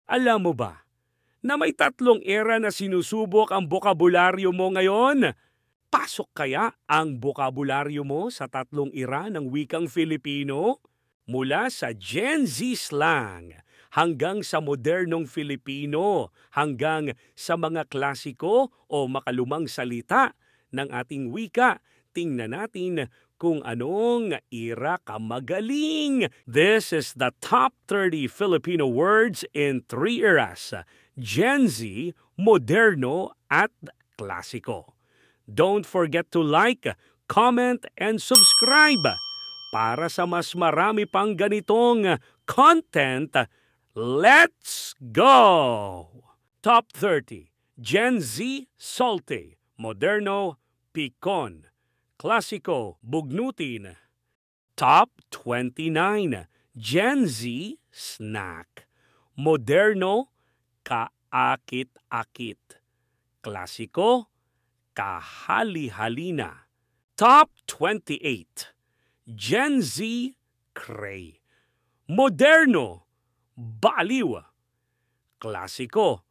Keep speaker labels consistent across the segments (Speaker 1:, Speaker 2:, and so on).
Speaker 1: Alam mo ba na may tatlong era na sinusubok ang bokabularyo mo ngayon? Pasok kaya ang bokabularyo mo sa tatlong era ng wikang Filipino? Mula sa Gen Z slang hanggang sa modernong Filipino, hanggang sa mga klasiko o makalumang salita ng ating wika, tingnan natin kung anong era ka magaling. This is the top 30 Filipino words in 3 eras: Gen Z, moderno at klasiko. Don't forget to like, comment, and subscribe para sa mas marami pang ganitong content. Let's go! Top 30. Gen Z, salty. Moderno, pikon. Klasiko, bugnutin. Top 29. Gen Z, snack. Moderno, kaakit-akit. Klasiko, kahali-halina. Top 28. Gen Z, cray. Moderno, baliw. Klasiko,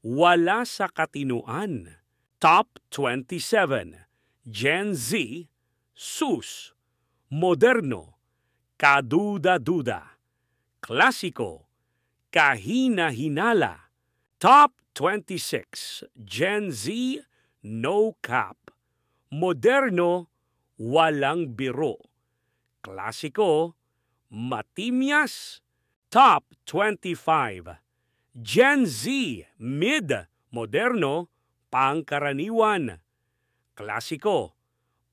Speaker 1: wala sa katinuan. Top 27. Gen Z, sus. Moderno, kaduda-duda. Klasiko, kahina-hinala. Top 26. Gen Z, no cap. Moderno, walang biro. Klasiko, matimyas. Top 25. Gen Z, mid. Moderno, pangkaraniwan. Klasiko,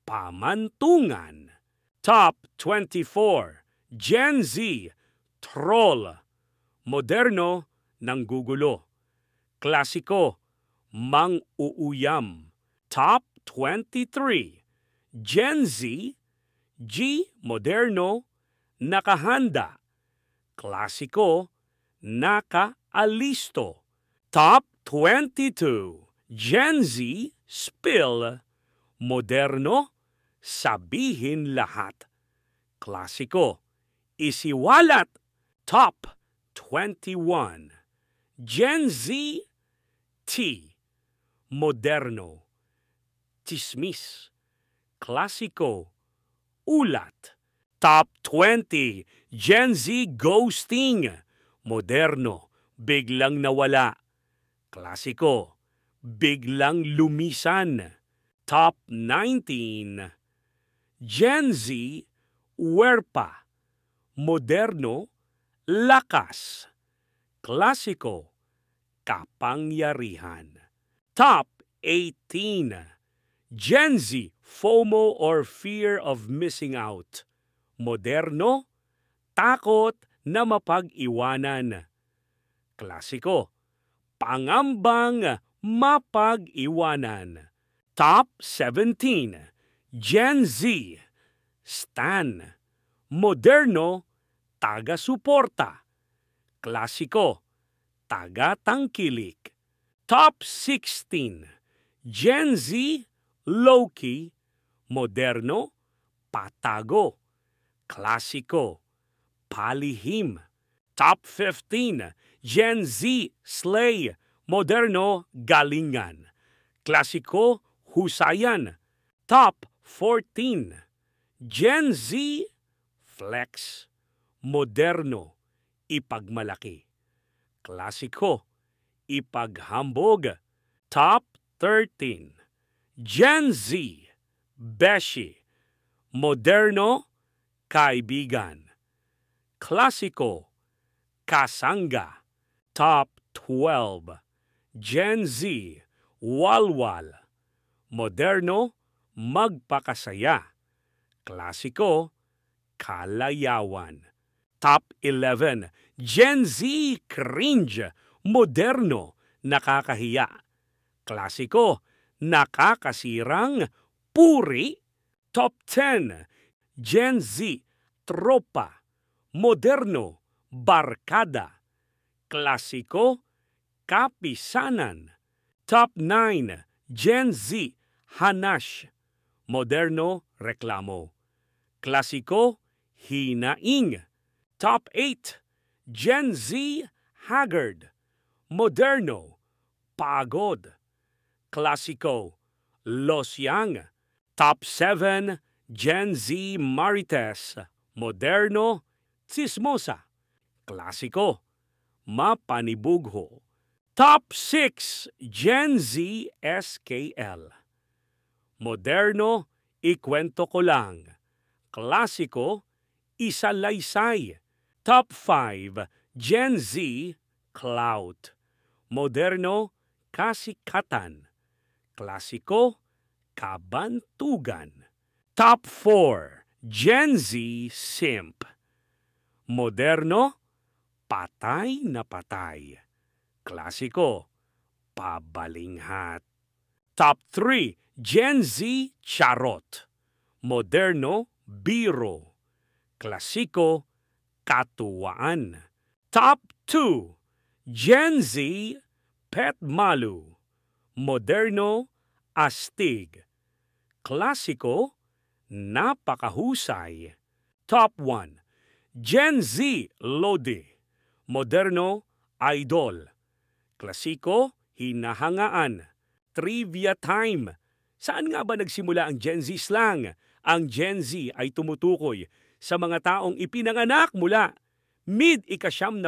Speaker 1: pamantungan. Top 24. Gen Z, troll. Moderno, nanggugulo. Klasiko, mang-uuyam. Top 23. Gen Z, G, moderno, nakahanda. Klasiko, naka-alisto. Top 22. Gen Z, spill. Moderno, sabihin lahat. Klasiko, isiwalat. Top 21. Gen Z, tea. Moderno, chismis. Klasiko, ulat. Top 20. Gen Z, ghosting. Moderno, biglang nawala. Klasiko, biglang lumisan. Top 19. Gen Z, werpa. Moderno, lakas. Klasiko, kapangyarihan. Top 18. Gen Z, FOMO or fear of missing out. Moderno, takot na mapag-iwanan. Klasiko, pangambang mapag-iwanan. Top 17. Gen Z, stan. Moderno, taga-suporta. Klasiko, taga-tangkilik. Top 16. Gen Z, low-key. Moderno, patago. Klasiko, palihim. Top 15. Gen Z, slay. Moderno, galingan. Klasiko, husayan. Top 14. Gen Z, flex. Moderno, ipagmalaki. Klasiko, ipaghambog. Top 13. Gen Z, beshi. Moderno, kaibigan. Klasiko, kasangga. Top 12. Gen Z, walwal. Moderno, magpakasaya. Klasiko, kalayawan. Top 11. Gen Z, cringe. Moderno, nakakahiya. Klasiko, nakakasirang puri. Top 10. Gen Z, tropa. Moderno, barkada. Klasiko, kapisanan. Top 9. Gen Z, hanash. Moderno, reklamo. Klasiko, hinaing. Top 8. Gen Z, haggard. Moderno, pagod. Klasiko, losyang. Top 7, Gen Z Marites. Moderno, tsismosa. Klasiko, mapanibugho. Top 6, Gen Z SKL. Moderno, ikwento ko lang. Klasiko, isalaysay. Top 5, Gen Z Clout. Moderno, kasikatan. Klasiko, kabantugan. Top 4, Gen Z Simp. Moderno, patay na patay. Klasiko, pabalinghat. Top 3, Gen Z Charot. Moderno, biro. Klasiko, katuwaan. Top 2, Gen Z Pet Malu. Moderno, astig. Klasiko, napakahusay. Top 1, Gen Z Lodi. Moderno, idol. Klasiko, hinahangaan. Trivia time. Saan nga ba nagsimula ang Gen Z slang? Ang Gen Z ay tumutukoy sa mga taong ipinanganak mula mid-19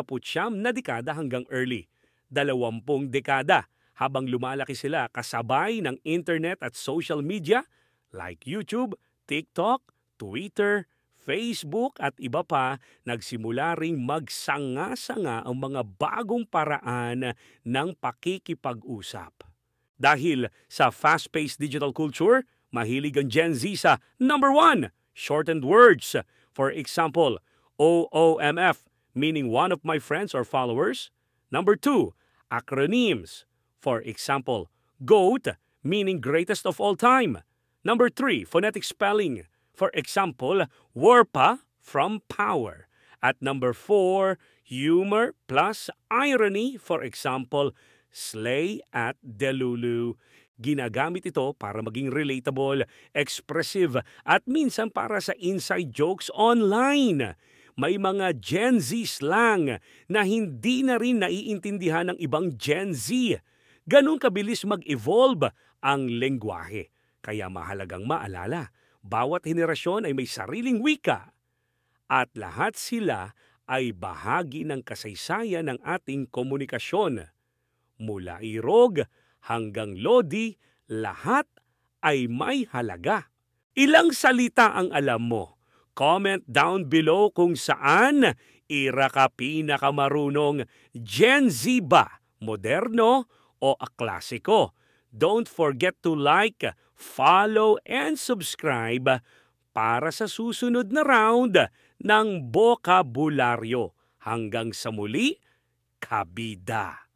Speaker 1: na dekada hanggang early 20 dekada habang lumalaki sila kasabay ng internet at social media like YouTube, TikTok, Twitter, Facebook at iba pa. Nagsimula ring magsanga-sanga ang mga bagong paraan ng pakikipag-usap. Dahil sa fast-paced digital culture, mahilig ang Gen Z sa number 1, shortened words. For example, OOMF, meaning one of my friends or followers. Number 2, acronyms. For example, GOAT, meaning greatest of all time. Number 3, phonetic spelling. For example, WORPA from power. At number 4, humor plus irony. For example, slay at delulu. Ginagamit ito para maging relatable, expressive, at minsan para sa inside jokes online. May mga Gen Z slang na hindi na rin naiintindihan ng ibang Gen Z. Ganun kabilis mag-evolve ang lengguwahe. Kaya mahalagang maalala, bawat henerasyon ay may sariling wika. At lahat sila ay bahagi ng kasaysayan ng ating komunikasyon. Mula irog hanggang lodi, lahat ay may halaga. Ilang salita ang alam mo? Comment down below kung saan ira ka pinakamarunong. Gen Z ba? Moderno o klasiko? Don't forget to like, follow, and subscribe para sa susunod na round ng bokabularyo. Hanggang sa muli, kabida!